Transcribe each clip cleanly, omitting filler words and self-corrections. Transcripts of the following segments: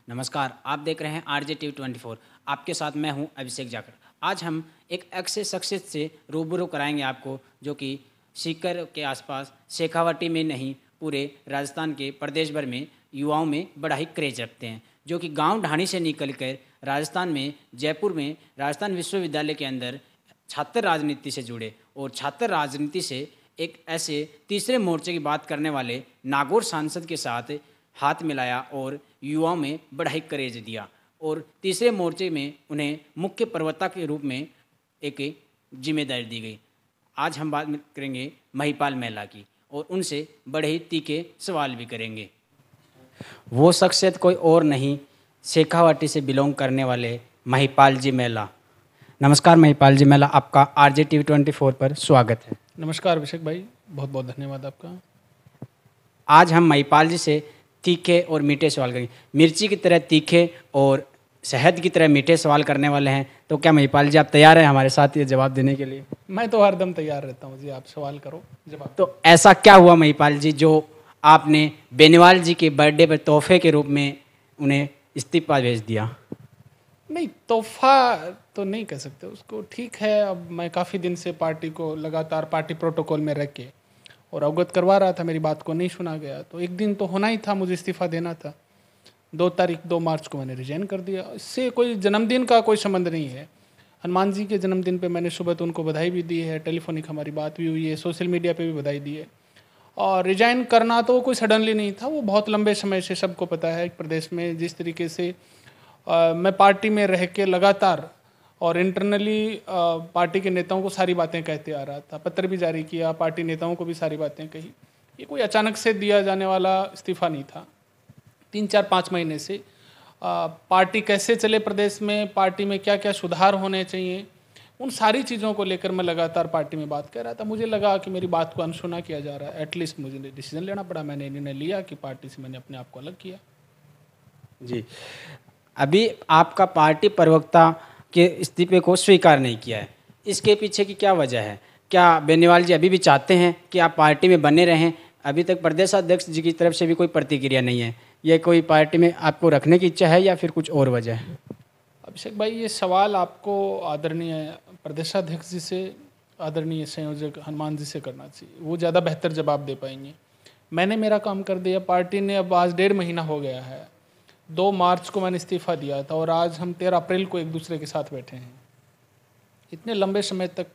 नमस्कार, आप देख रहे हैं आरजे टीवी 24। आपके साथ मैं हूं अभिषेक जाकर। आज हम एक ऐसे शख्सियत से रूबरू कराएंगे आपको, जो कि सीकर के आसपास शेखावाटी में नहीं, पूरे राजस्थान के प्रदेश भर में युवाओं में बड़ा ही क्रेज रखते हैं, जो कि गांव ढाणी से निकल कर राजस्थान में जयपुर में राजस्थान विश्वविद्यालय के अंदर छात्र राजनीति से जुड़े और छात्र राजनीति से एक ऐसे तीसरे मोर्चे की बात करने वाले नागौर सांसद के साथ हाथ मिलाया और युवाओं में बड़ा ही करेज दिया और तीसरे मोर्चे में उन्हें मुख्य प्रवक्ता के रूप में एक जिम्मेदारी दी गई। आज हम बात करेंगे महिपाल मेला की और उनसे बड़े ही तीखे सवाल भी करेंगे। वो शख्सियत कोई और नहीं, शेखावाटी से बिलोंग करने वाले महिपाल जी मेला। नमस्कार महिपाल जी मेला, आपका आरजे टीवी 24 पर स्वागत है। नमस्कार अभिषेक भाई, बहुत बहुत धन्यवाद आपका। आज हम महिपाल जी से तीखे और मीठे सवाल करेंगे। मिर्ची की तरह तीखे और शहद की तरह मीठे सवाल करने वाले हैं, तो क्या महिपाल जी आप तैयार हैं हमारे साथ ये जवाब देने के लिए? मैं तो हरदम तैयार रहता हूँ जी, आप सवाल करो जवाब। तो ऐसा क्या हुआ महिपाल जी जो आपने बेनीवाल जी के बर्थडे पर तोहफे के रूप में उन्हें इस्तीफा भेज दिया? नहीं, तोहफा तो नहीं कह सकते उसको। ठीक है, अब मैं काफ़ी दिन से पार्टी को लगातार पार्टी प्रोटोकॉल में रह के और अवगत करवा रहा था, मेरी बात को नहीं सुना गया, तो एक दिन तो होना ही था, मुझे इस्तीफा देना था। 2 मार्च को मैंने रिजाइन कर दिया। इससे कोई जन्मदिन का कोई संबंध नहीं है। हनुमान जी के जन्मदिन पे मैंने सुबह तो उनको बधाई भी दी है, टेलीफोनिक हमारी बात भी हुई है, सोशल मीडिया पे भी बधाई दी है। और रिजाइन करना तो कोई सडनली नहीं था, वो बहुत लंबे समय से सबको पता है प्रदेश में जिस तरीके से मैं पार्टी में रह के लगातार और इंटरनली पार्टी के नेताओं को सारी बातें कहते आ रहा था, पत्र भी जारी किया, पार्टी नेताओं को भी सारी बातें कही। ये कोई अचानक से दिया जाने वाला इस्तीफा नहीं था। 3-4-5 महीने से पार्टी कैसे चले प्रदेश में, पार्टी में क्या क्या सुधार होने चाहिए, उन सारी चीज़ों को लेकर मैं लगातार पार्टी में बात कर रहा था। मुझे लगा कि मेरी बात को अनसुना किया जा रहा है, एटलीस्ट मुझे डिसीजन लेना पड़ा। मैंने निर्णय लिया कि पार्टी से मैंने अपने आप को अलग किया। जी, अभी आपका पार्टी प्रवक्ता के इस्तीफे को स्वीकार नहीं किया है, इसके पीछे की क्या वजह है? क्या बेनीवाल जी अभी भी चाहते हैं कि आप पार्टी में बने रहें? अभी तक प्रदेशाध्यक्ष जी की तरफ से भी कोई प्रतिक्रिया नहीं है। ये कोई पार्टी में आपको रखने की इच्छा है या फिर कुछ और वजह है? अभिषेक भाई, ये सवाल आपको आदरणीय प्रदेशाध्यक्ष जी से, आदरणीय संयोजक हनुमान जी से करना चाहिए, वो ज़्यादा बेहतर जवाब दे पाएंगे। मैंने मेरा काम कर दिया, पार्टी ने अब आज 1.5 महीना हो गया है। 2 मार्च को मैंने इस्तीफा दिया था और आज हम 13 अप्रैल को एक दूसरे के साथ बैठे हैं। इतने लंबे समय तक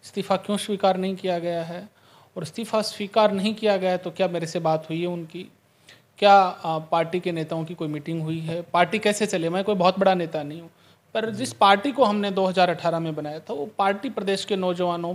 इस्तीफा क्यों स्वीकार नहीं किया गया है? और इस्तीफा स्वीकार नहीं किया गया तो क्या मेरे से बात हुई है उनकी? क्या पार्टी के नेताओं की कोई मीटिंग हुई है? पार्टी कैसे चले? मैं कोई बहुत बड़ा नेता नहीं हूँ, पर जिस पार्टी को हमने 2018 में बनाया था, वो पार्टी प्रदेश के नौजवानों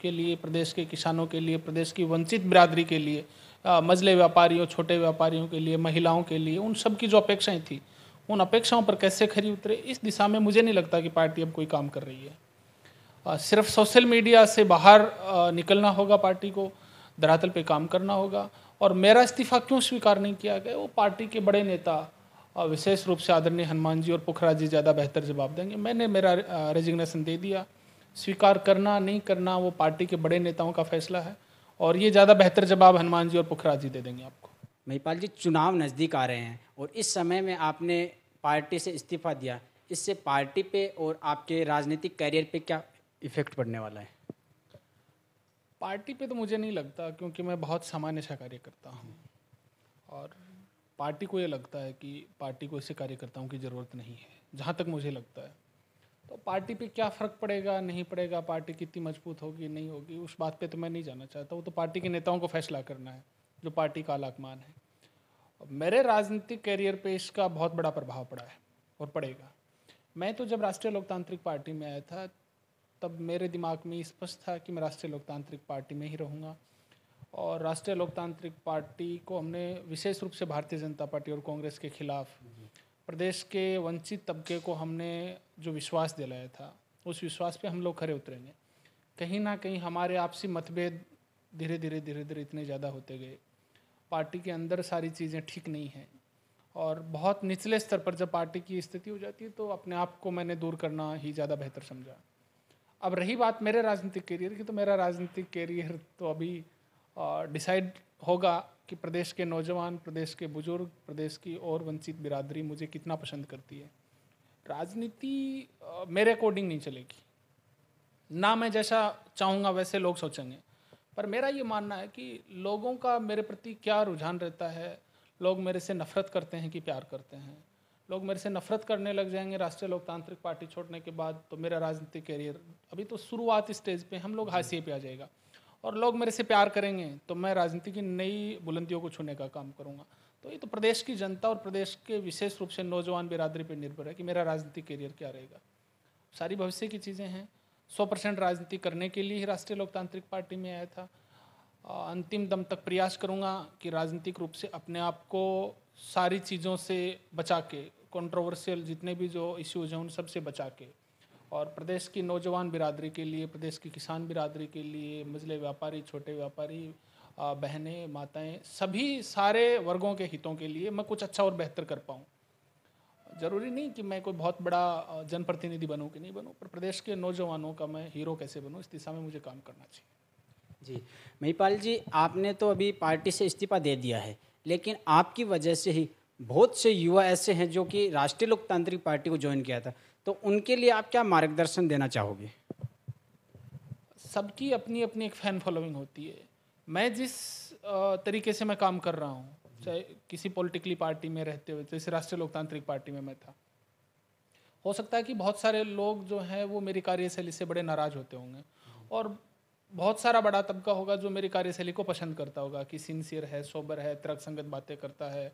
के लिए, प्रदेश के किसानों के लिए, प्रदेश की वंचित बिरादरी के लिए, मझले व्यापारियों, छोटे व्यापारियों के लिए, महिलाओं के लिए, उन सब की जो अपेक्षाएं थी, उन अपेक्षाओं पर कैसे खरी उतरे, इस दिशा में मुझे नहीं लगता कि पार्टी अब कोई काम कर रही है। सिर्फ सोशल मीडिया से बाहर निकलना होगा, पार्टी को धरातल पे काम करना होगा। और मेरा इस्तीफा क्यों स्वीकार नहीं किया गया, वो पार्टी के बड़े नेता, विशेष रूप से आदरणीय हनुमान जी और पुखराज जी ज़्यादा बेहतर जवाब देंगे। मैंने मेरा रेजिग्नेशन दे दिया। स्वीकार करना नहीं करना वो पार्टी के बड़े नेताओं का फैसला है और ये ज़्यादा बेहतर जवाब हनुमान जी और पुखराज जी दे देंगे आपको। महिपाल जी, चुनाव नज़दीक आ रहे हैं और इस समय में आपने पार्टी से इस्तीफा दिया, इससे पार्टी पे और आपके राजनीतिक करियर पे क्या इफेक्ट पड़ने वाला है? पार्टी पे तो मुझे नहीं लगता, क्योंकि मैं बहुत सामान्य सा कार्य करता हूँ और पार्टी को ये लगता है कि पार्टी को ऐसे कार्यकर्ताओं की ज़रूरत नहीं है, जहाँ तक मुझे लगता है। तो पार्टी पे क्या फ़र्क पड़ेगा नहीं पड़ेगा, पार्टी कितनी मजबूत होगी नहीं होगी, उस बात पे तो मैं नहीं जाना चाहता। वो तो पार्टी के नेताओं को फैसला करना है, जो पार्टी का आलाकमान है। मेरे राजनीतिक कैरियर पे इसका बहुत बड़ा प्रभाव पड़ा है और पड़ेगा। मैं तो जब राष्ट्रीय लोकतांत्रिक पार्टी में आया था, तब मेरे दिमाग में स्पष्ट था कि मैं राष्ट्रीय लोकतांत्रिक पार्टी में ही रहूँगा। और राष्ट्रीय लोकतांत्रिक पार्टी को हमने विशेष रूप से भारतीय जनता पार्टी और कांग्रेस के खिलाफ प्रदेश के वंचित तबके को हमने जो विश्वास दिलाया था, उस विश्वास पे हम लोग खरे उतरेंगे। कहीं ना कहीं हमारे आपसी मतभेद धीरे धीरे इतने ज़्यादा होते गए, पार्टी के अंदर सारी चीज़ें ठीक नहीं हैं और बहुत निचले स्तर पर जब पार्टी की स्थिति हो जाती है तो अपने आप को मैंने दूर करना ही ज़्यादा बेहतर समझा। अब रही बात मेरे राजनीतिक कैरियर की, तो मेरा राजनीतिक कैरियर तो अभी डिसाइड होगा कि प्रदेश के नौजवान, प्रदेश के बुजुर्ग, प्रदेश की और वंचित बिरादरी मुझे कितना पसंद करती है। राजनीति मेरे अकॉर्डिंग नहीं चलेगी, ना मैं जैसा चाहूँगा वैसे लोग सोचेंगे। पर मेरा ये मानना है कि लोगों का मेरे प्रति क्या रुझान रहता है, लोग मेरे से नफ़रत करते हैं कि प्यार करते हैं। लोग मेरे से नफ़रत करने लग जाएंगे राष्ट्रीय लोकतांत्रिक पार्टी छोड़ने के बाद, तो मेरा राजनीतिक करियर अभी तो शुरुआत स्टेज पे, हम लोग हाशिए पे आ जाएगा। और लोग मेरे से प्यार करेंगे तो मैं राजनीति की नई बुलंदियों को छूने का काम करूँगा। तो ये तो प्रदेश की जनता और प्रदेश के विशेष रूप से नौजवान बिरादरी पर निर्भर है कि मेरा राजनीतिक करियर क्या रहेगा। सारी भविष्य की चीज़ें हैं। 100% राजनीति करने के लिए ही राष्ट्रीय लोकतांत्रिक पार्टी में आया था। अंतिम दम तक प्रयास करूंगा कि राजनीतिक रूप से अपने आप को सारी चीज़ों से बचा के, कंट्रोवर्शियल जितने भी जो इश्यूज हैं उन सब से बचा के, और प्रदेश की नौजवान बिरादरी के लिए, प्रदेश की किसान बिरादरी के लिए, मझले व्यापारी, छोटे व्यापारी, बहनें, माताएं, सभी सारे वर्गों के हितों के लिए मैं कुछ अच्छा और बेहतर कर पाऊँ। जरूरी नहीं कि मैं कोई बहुत बड़ा जनप्रतिनिधि बनूं कि नहीं बनूं, पर प्रदेश के नौजवानों का मैं हीरो कैसे बनूं, इस दिशा में मुझे काम करना चाहिए। जी, महिपाल जी, आपने तो अभी पार्टी से इस्तीफा दे दिया है, लेकिन आपकी वजह से ही बहुत से युवा ऐसे हैं जो कि राष्ट्रीय लोकतांत्रिक पार्टी को ज्वाइन किया था, तो उनके लिए आप क्या मार्गदर्शन देना चाहोगे? सबकी अपनी अपनी एक फ़ैन फॉलोइंग होती है। मैं जिस तरीके से मैं काम कर रहा हूँ, चाहे किसी पॉलिटिकली पार्टी में रहते हुए, जैसे राष्ट्रीय लोकतांत्रिक पार्टी में मैं था, हो सकता है कि बहुत सारे लोग जो हैं वो मेरी कार्यशैली से बड़े नाराज़ होते होंगे, और बहुत सारा बड़ा तबका होगा जो मेरी कार्यशैली को पसंद करता होगा कि सिंसियर है, सोबर है, तर्कसंगत बातें करता है,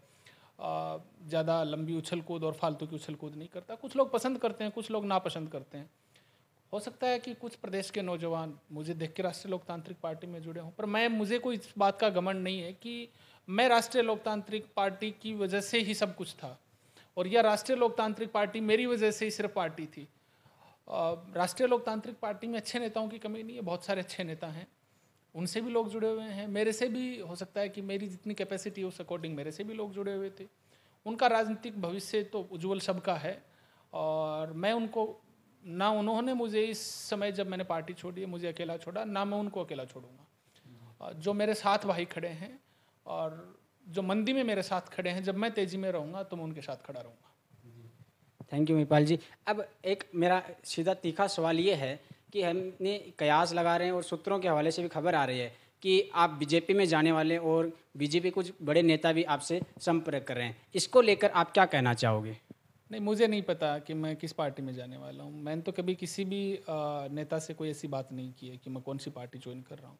ज़्यादा लंबी उछल कूद और फालतू की उछल कूद नहीं करता। कुछ लोग पसंद करते हैं, कुछ लोग नापसंद करते हैं। हो सकता है कि कुछ प्रदेश के नौजवान मुझे देख के राष्ट्रीय लोकतांत्रिक पार्टी में जुड़े हों, पर मुझे कोई इस बात का घमंड नहीं है कि मैं राष्ट्रीय लोकतांत्रिक पार्टी की वजह से ही सब कुछ था, और यह राष्ट्रीय लोकतांत्रिक पार्टी मेरी वजह से ही सिर्फ पार्टी थी। राष्ट्रीय लोकतांत्रिक पार्टी में अच्छे नेताओं की कमी नहीं है, बहुत सारे अच्छे नेता हैं, उनसे भी लोग जुड़े हुए हैं। मेरे से भी हो सकता है कि मेरी जितनी कैपेसिटी है उस अकॉर्डिंग मेरे से भी लोग जुड़े हुए थे। उनका राजनीतिक भविष्य तो उज्जवल सबका है, और मैं उनको, ना उन्होंने मुझे इस समय जब मैंने पार्टी छोड़ी है मुझे अकेला छोड़ा, ना मैं उनको अकेला छोड़ूंगा। जो मेरे साथ भाई खड़े हैं और जो मंदी में मेरे साथ खड़े हैं, जब मैं तेजी में रहूँगा तो मैं उनके साथ खड़ा रहूँगा। थैंक यू महिपाल जी। अब एक मेरा सीधा तीखा सवाल ये है कि हमने कयास लगा रहे हैं और सूत्रों के हवाले से भी खबर आ रही है कि आप बीजेपी में जाने वाले, और बीजेपी कुछ बड़े नेता भी आपसे संपर्क कर रहे हैं, इसको लेकर आप क्या कहना चाहोगे? नहीं, मुझे नहीं पता कि मैं किस पार्टी में जाने वाला हूँ। मैंने तो कभी किसी भी नेता से कोई ऐसी बात नहीं की है कि मैं कौन सी पार्टी ज्वाइन कर रहा हूँ।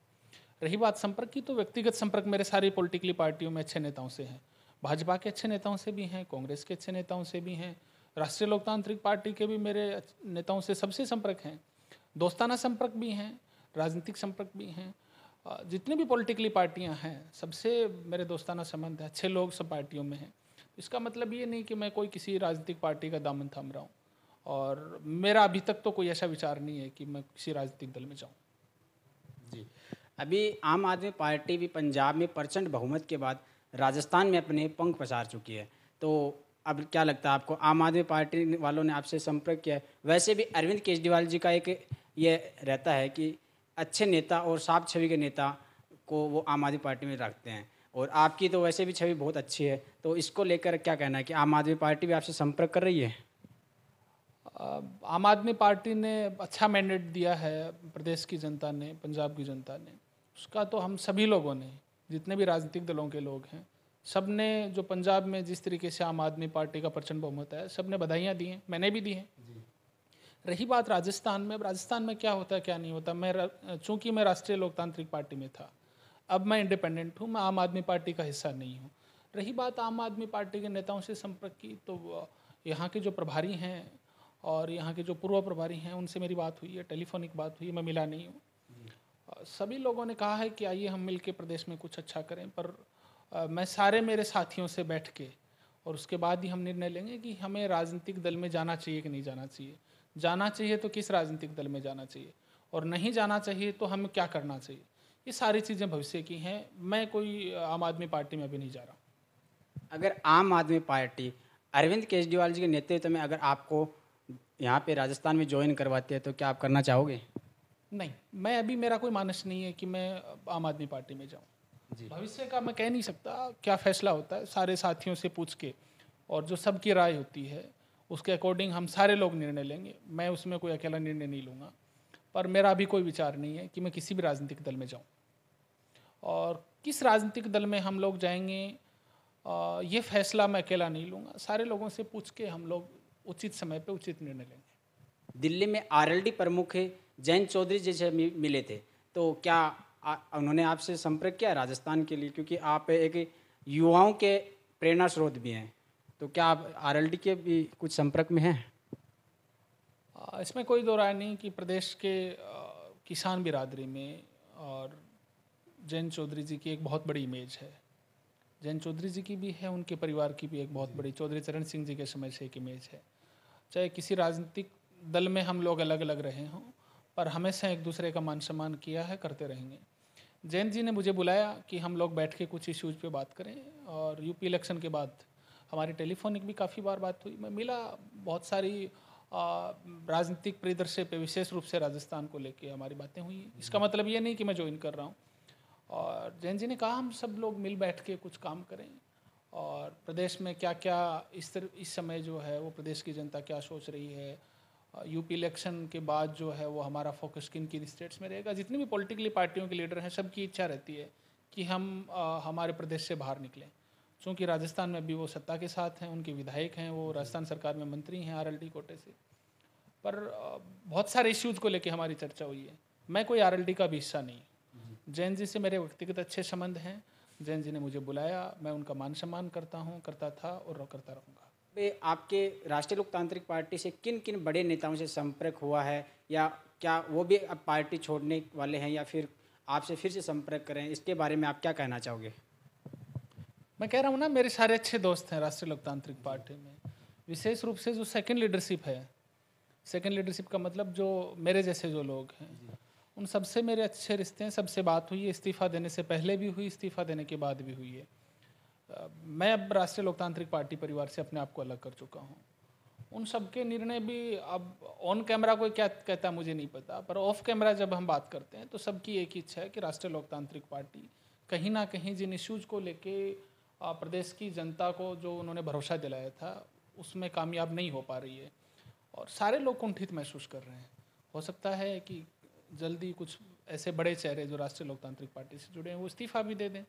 रही बात संपर्क की, तो व्यक्तिगत संपर्क मेरे सारी पॉलिटिकली पार्टियों में अच्छे नेताओं से हैं। भाजपा के अच्छे नेताओं से भी हैं, कांग्रेस के अच्छे नेताओं से भी हैं, राष्ट्रीय लोकतांत्रिक पार्टी के भी मेरे नेताओं से सबसे संपर्क हैं। दोस्ताना संपर्क भी हैं, राजनीतिक संपर्क भी हैं। जितनी भी पॉलिटिकली पार्टियां हैं सबसे मेरे दोस्ताना संबंध है, अच्छे लोग सब पार्टियों में हैं। इसका मतलब ये नहीं कि मैं कोई किसी राजनीतिक पार्टी का दामन थाम रहा हूँ, और मेरा अभी तक तो कोई ऐसा विचार नहीं है कि मैं किसी राजनीतिक दल में जाऊँ। जी, अभी आम आदमी पार्टी भी पंजाब में प्रचंड बहुमत के बाद राजस्थान में अपने पंख पसार चुकी है, तो अब क्या लगता है आपको, आम आदमी पार्टी वालों ने आपसे संपर्क किया है? वैसे भी अरविंद केजरीवाल जी का एक ये रहता है कि अच्छे नेता और साफ छवि के नेता को वो आम आदमी पार्टी में रखते हैं, और आपकी तो वैसे भी छवि बहुत अच्छी है, तो इसको लेकर क्या कहना है कि आम आदमी पार्टी भी आपसे संपर्क कर रही है? आम आदमी पार्टी ने अच्छा मैंडेट दिया है, प्रदेश की जनता ने, पंजाब की जनता ने, उसका तो हम सभी लोगों ने, जितने भी राजनीतिक दलों के लोग हैं, सब ने, जो पंजाब में जिस तरीके से आम आदमी पार्टी का प्रचंड बहुमत है, सब ने बधाइयाँ दी हैं, मैंने भी दी हैं। रही बात राजस्थान में, अब राजस्थान में क्या होता है क्या नहीं होता, चूँकि मैं राष्ट्रीय लोकतांत्रिक पार्टी में था, अब मैं इंडिपेंडेंट हूँ, मैं आम आदमी पार्टी का हिस्सा नहीं हूँ। रही बात आम आदमी पार्टी के नेताओं से संपर्क की, तो यहाँ के जो प्रभारी हैं और यहाँ के जो पूर्व प्रभारी हैं उनसे मेरी बात हुई है, टेलीफोनिक बात हुई, मैं मिला नहीं हूँ। सभी लोगों ने कहा है कि आइए हम मिल के प्रदेश में कुछ अच्छा करें, पर मैं सारे मेरे साथियों से बैठ के और उसके बाद ही हम निर्णय लेंगे कि हमें राजनीतिक दल में जाना चाहिए कि नहीं जाना चाहिए। जाना चाहिए तो किस राजनीतिक दल में जाना चाहिए, और नहीं जाना चाहिए तो हमें क्या करना चाहिए। ये सारी चीज़ें भविष्य की हैं। मैं कोई आम आदमी पार्टी में अभी नहीं जा रहा हूँ। अगर आम आदमी पार्टी अरविंद केजरीवाल जी के नेतृत्व में अगर आपको यहाँ पे राजस्थान में ज्वाइन करवाती है तो क्या आप करना चाहोगे? नहीं, मैं अभी, मेरा कोई मानस नहीं है कि मैं आम आदमी पार्टी में जाऊँ। जी। भविष्य का मैं कह नहीं सकता क्या फैसला होता है, सारे साथियों से पूछ के और जो सबकी राय होती है उसके अकॉर्डिंग हम सारे लोग निर्णय लेंगे। मैं उसमें कोई अकेला निर्णय नहीं लूँगा, पर मेरा अभी कोई विचार नहीं है कि मैं किसी भी राजनीतिक दल में जाऊँ और किस राजनीतिक दल में हम लोग जाएंगे। ये फैसला मैं अकेला नहीं लूँगा, सारे लोगों से पूछ के हम लोग उचित समय पे उचित निर्णय लेंगे। दिल्ली में आरएलडी प्रमुख जयंत चौधरी जी से मिले थे, तो क्या उन्होंने आपसे संपर्क किया राजस्थान के लिए, क्योंकि आप एक युवाओं के प्रेरणा स्रोत भी हैं, तो क्या आप आरएलडी के भी कुछ संपर्क में हैं? इसमें कोई दो राय नहीं कि प्रदेश के किसान बिरादरी में और जयंत चौधरी जी की एक बहुत बड़ी इमेज है। जयंत चौधरी जी की भी है, उनके परिवार की भी एक बहुत बड़ी, चौधरी चरण सिंह जी के समय से एक इमेज है। चाहे किसी राजनीतिक दल में हम लोग अलग अलग रहे हों, पर हमेशा एक दूसरे का मान सम्मान किया है, करते रहेंगे। जयंत जी ने मुझे बुलाया कि हम लोग बैठ के कुछ इश्यूज पे बात करें और यूपी इलेक्शन के बाद हमारी टेलीफोनिक भी काफ़ी बार बात हुई। मैं मिला, बहुत सारी राजनीतिक परिदृश्य पे विशेष रूप से राजस्थान को लेके हमारी बातें हुई। इसका मतलब ये नहीं कि मैं ज्वाइन कर रहा हूँ। और जैन जी ने कहा हम सब लोग मिल बैठ के कुछ काम करें और प्रदेश में क्या क्या इस समय जो है वो प्रदेश की जनता क्या सोच रही है। यूपी इलेक्शन के बाद जो है वो हमारा फोकस किन किन स्टेट्स में रहेगा। जितनी भी पॉलिटिकली पार्टियों के लीडर हैं सबकी इच्छा रहती है कि हम हमारे प्रदेश से बाहर निकलें, चूँकि राजस्थान में भी वो सत्ता के साथ हैं, उनके विधायक हैं, वो राजस्थान सरकार में मंत्री हैं आरएलडी कोटे से। पर बहुत सारे इश्यूज़ को लेके हमारी चर्चा हुई है। मैं कोई आरएलडी का भी हिस्सा नहीं। जैन जी से मेरे व्यक्तिगत अच्छे संबंध हैं। जैन जी ने मुझे बुलाया, मैं उनका मान सम्मान करता हूँ, करता था और करता रहूँगा। आपके राष्ट्रीय लोकतांत्रिक पार्टी से किन किन बड़े नेताओं से संपर्क हुआ है, या क्या वो भी अब पार्टी छोड़ने वाले हैं, या फिर आपसे फिर से संपर्क करें, इसके बारे में आप क्या कहना चाहोगे? मैं कह रहा हूँ ना, मेरे सारे अच्छे दोस्त हैं राष्ट्रीय लोकतांत्रिक पार्टी में। विशेष रूप से जो सेकंड लीडरशिप है, सेकंड लीडरशिप का मतलब जो मेरे जैसे जो लोग हैं, उन सबसे मेरे अच्छे रिश्ते हैं, सबसे बात हुई है। इस्तीफ़ा देने से पहले भी हुई, इस्तीफ़ा देने के बाद भी हुई है। मैं अब राष्ट्रीय लोकतांत्रिक पार्टी परिवार से अपने आप को अलग कर चुका हूँ। उन सबके निर्णय भी अब ऑन कैमरा कोई क्या कहता मुझे नहीं पता, पर ऑफ कैमरा जब हम बात करते हैं तो सबकी एक ही इच्छा है कि राष्ट्रीय लोकतांत्रिक पार्टी कहीं ना कहीं जिन इश्यूज़ को लेके प्रदेश की जनता को जो उन्होंने भरोसा दिलाया था उसमें कामयाब नहीं हो पा रही है और सारे लोग कुंठित महसूस कर रहे हैं। हो सकता है कि जल्दी कुछ ऐसे बड़े चेहरे जो राष्ट्रीय लोकतांत्रिक पार्टी से जुड़े हैं वो इस्तीफा भी दे दें,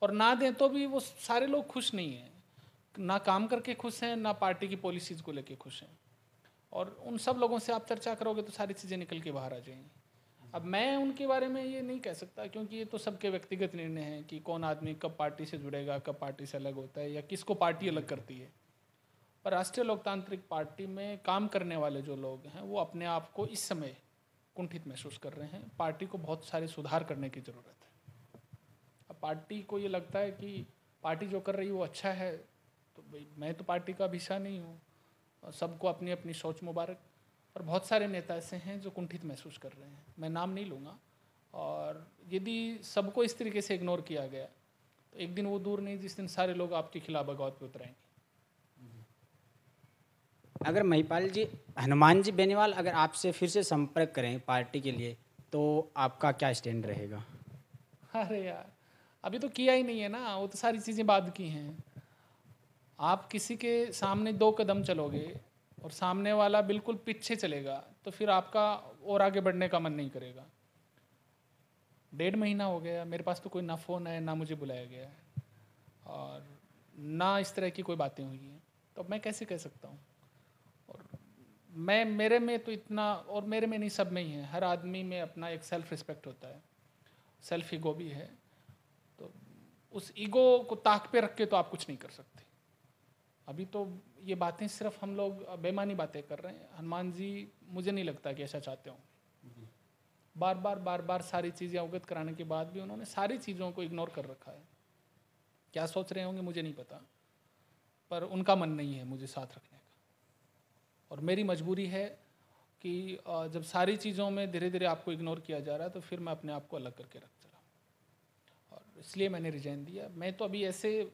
और ना दें तो भी वो सारे लोग खुश नहीं हैं, ना काम करके खुश हैं, ना पार्टी की पॉलिसीज़ को लेके खुश हैं। और उन सब लोगों से आप चर्चा करोगे तो सारी चीज़ें निकल के बाहर आ जाएंगी। अब मैं उनके बारे में ये नहीं कह सकता क्योंकि ये तो सबके व्यक्तिगत निर्णय हैं कि कौन आदमी कब पार्टी से जुड़ेगा, कब पार्टी से अलग होता है या किसको पार्टी अलग करती है। पर राष्ट्रीय लोकतांत्रिक पार्टी में काम करने वाले जो लोग हैं वो अपने आप को इस समय कुंठित महसूस कर रहे हैं। पार्टी को बहुत सारे सुधार करने की ज़रूरत है। अब पार्टी को ये लगता है कि पार्टी जो कर रही है वो अच्छा है, तो भाई मैं तो पार्टी का हिस्सा नहीं हूँ। सबको अपनी अपनी सोच मुबारक। और बहुत सारे नेता ऐसे हैं जो कुंठित महसूस कर रहे हैं, मैं नाम नहीं लूँगा। और यदि सबको इस तरीके से इग्नोर किया गया तो एक दिन वो दूर नहीं जिस दिन सारे लोग आपके खिलाफ बगावत पे उतरेंगे। अगर महिपाल जी, हनुमान जी बेनीवाल अगर आपसे फिर से संपर्क करें पार्टी के लिए, तो आपका क्या स्टैंड रहेगा? अरे यार, अभी तो किया ही नहीं है ना, वो तो सारी चीज़ें बाद की हैं। आप किसी के सामने 2 कदम चलोगे और सामने वाला बिल्कुल पीछे चलेगा तो फिर आपका और आगे बढ़ने का मन नहीं करेगा। 1.5 महीना हो गया, मेरे पास तो कोई ना फ़ोन है ना मुझे बुलाया गया है और ना इस तरह की कोई बातें हुई हैं, तो मैं कैसे कह सकता हूँ। और मैं मेरे में तो इतना, और मेरे में नहीं सब में ही है, हर आदमी में अपना एक सेल्फ रिस्पेक्ट होता है, सेल्फ ईगो भी है। तो उस ईगो को ताक पे रख के तो आप कुछ नहीं कर सकते। अभी तो ये बातें सिर्फ हम लोग बेमानी बातें कर रहे हैं। हनुमान जी मुझे नहीं लगता कि ऐसा चाहते हों। बार बार सारी चीज़ें अवगत कराने के बाद भी उन्होंने सारी चीज़ों को इग्नोर कर रखा है। क्या सोच रहे होंगे मुझे नहीं पता, पर उनका मन नहीं है मुझे साथ रखने का। और मेरी मजबूरी है कि जब सारी चीज़ों में धीरे धीरे आपको इग्नोर किया जा रहा है तो फिर मैं अपने आप को अलग करके रख चला, और इसलिए मैंने रिजाइन दिया। मैं तो अभी ऐसे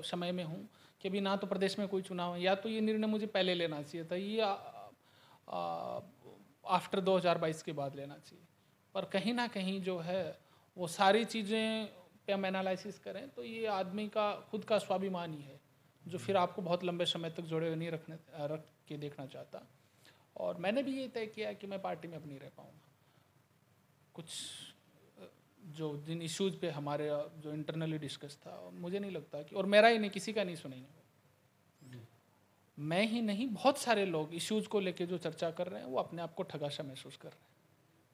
समय में हूँ कि अभी ना तो प्रदेश में कोई चुनाव है, या तो ये निर्णय मुझे पहले लेना चाहिए था, ये आफ्टर 2022 के बाद लेना चाहिए। पर कहीं ना कहीं जो है वो सारी चीज़ें पे हम एनालिसिस करें तो ये आदमी का खुद का स्वाभिमान ही है, जो फिर आपको बहुत लंबे समय तक जुड़े हुए नहीं रख के देखना चाहता। और मैंने भी ये तय किया कि मैं पार्टी में अब नहीं रह पाऊँगा। कुछ जो जिन इश्यूज़ पे हमारे जो इंटरनली डिस्कस था, मुझे नहीं लगता कि, और मेरा ही नहीं, किसी का नहीं सुनेंगे। मैं ही नहीं, बहुत सारे लोग इश्यूज़ को लेके जो चर्चा कर रहे हैं वो अपने आप को ठगाशा महसूस कर रहे हैं।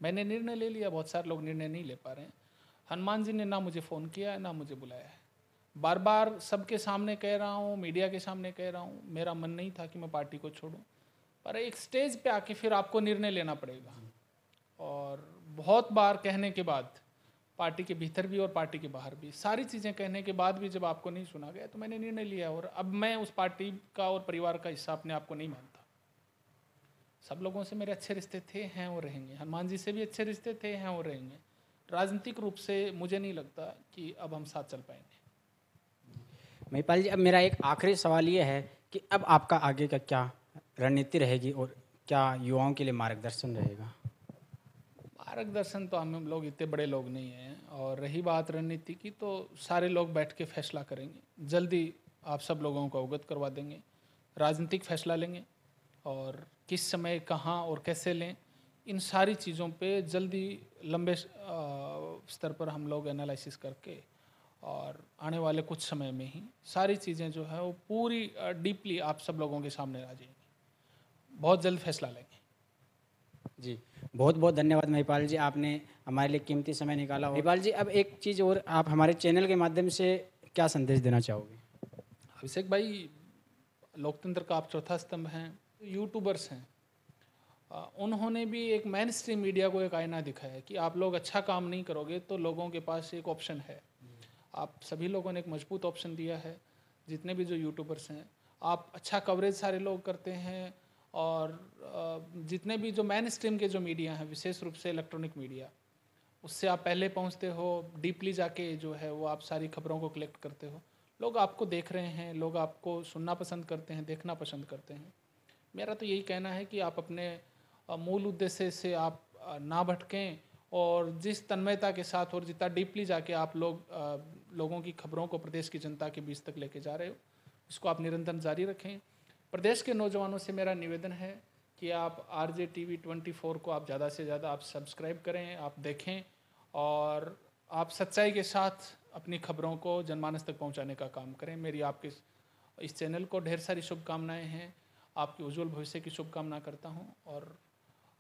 मैंने निर्णय ले लिया, बहुत सारे लोग निर्णय नहीं ले पा रहे हैं। हनुमान जी ने ना मुझे फ़ोन किया है ना मुझे बुलाया है। बार बार सबके सामने कह रहा हूँ, मीडिया के सामने कह रहा हूँ, मेरा मन नहीं था कि मैं पार्टी को छोड़ूं, पर एक स्टेज पे आके फिर आपको निर्णय लेना पड़ेगा। और बहुत बार कहने के बाद, पार्टी के भीतर भी और पार्टी के बाहर भी, सारी चीज़ें कहने के बाद भी जब आपको नहीं सुना गया तो मैंने निर्णय लिया। और अब मैं उस पार्टी का और परिवार का हिस्सा अपने आप को नहीं मानता। सब लोगों से मेरे अच्छे रिश्ते थे, हैं और रहेंगे। हनुमान जी से भी अच्छे रिश्ते थे, हैं और रहेंगे। राजनीतिक रूप से मुझे नहीं लगता कि अब हम साथ चल पाएंगे। महिपाल जी, अब मेरा एक आखिरी सवाल ये है कि अब आपका आगे का क्या रणनीति रहेगी और क्या युवाओं के लिए मार्गदर्शन रहेगा? मार्गदर्शन तो हम लोग इतने बड़े लोग नहीं हैं, और रही बात रणनीति की तो सारे लोग बैठ के फैसला करेंगे। जल्दी आप सब लोगों को अवगत करवा देंगे, राजनीतिक फैसला लेंगे, और किस समय कहाँ और कैसे लें, इन सारी चीज़ों पे जल्दी लंबे स्तर पर हम लोग एनालिसिस करके और आने वाले कुछ समय में ही सारी चीज़ें जो है वो पूरी डीपली आप सब लोगों के सामने आ जाएंगी। बहुत जल्द फैसला लेंगे। जी, बहुत बहुत धन्यवाद महिपाल जी, आपने हमारे लिए कीमती समय निकाला। महिपाल जी, अब एक चीज़ और, आप हमारे चैनल के माध्यम से क्या संदेश देना चाहोगे? अभिषेक भाई, लोकतंत्र का आप चौथा स्तंभ हैं, यूट्यूबर्स हैं, उन्होंने भी एक मेन स्ट्रीम मीडिया को एक आईना दिखाया है कि आप लोग अच्छा काम नहीं करोगे तो लोगों के पास एक ऑप्शन है। आप सभी लोगों ने एक मजबूत ऑप्शन दिया है, जितने भी जो यूट्यूबर्स हैं। आप अच्छा कवरेज सारे लोग करते हैं, और जितने भी जो मेन स्ट्रीम के जो मीडिया हैं, विशेष रूप से इलेक्ट्रॉनिक मीडिया, उससे आप पहले पहुंचते हो, डीपली जाके जो है वो आप सारी खबरों को कलेक्ट करते हो। लोग आपको देख रहे हैं, लोग आपको सुनना पसंद करते हैं, देखना पसंद करते हैं। मेरा तो यही कहना है कि आप अपने मूल उद्देश्य से आप ना भटकें, और जिस तन्मयता के साथ और जितना डीपली जाके आप लोगों की खबरों को प्रदेश की जनता के बीच तक लेके जा रहे हो, इसको आप निरंतर जारी रखें। प्रदेश के नौजवानों से मेरा निवेदन है कि आप RJTV24 को आप ज़्यादा से ज़्यादा आप सब्सक्राइब करें, आप देखें, और आप सच्चाई के साथ अपनी खबरों को जनमानस तक पहुंचाने का काम करें। मेरी आपके इस चैनल को ढेर सारी शुभकामनाएं हैं, आपके उज्जवल भविष्य की शुभकामना करता हूं, और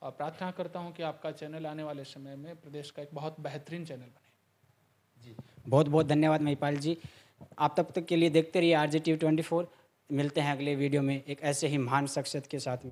प्रार्थना करता हूं कि आपका चैनल आने वाले समय में प्रदेश का एक बहुत बेहतरीन चैनल बने। जी, बहुत बहुत धन्यवाद महिपाल जी। आप तब तक के लिए देखते रहिए RJTV24। मिलते हैं अगले वीडियो में एक ऐसे ही महान शख्सियत के साथ में।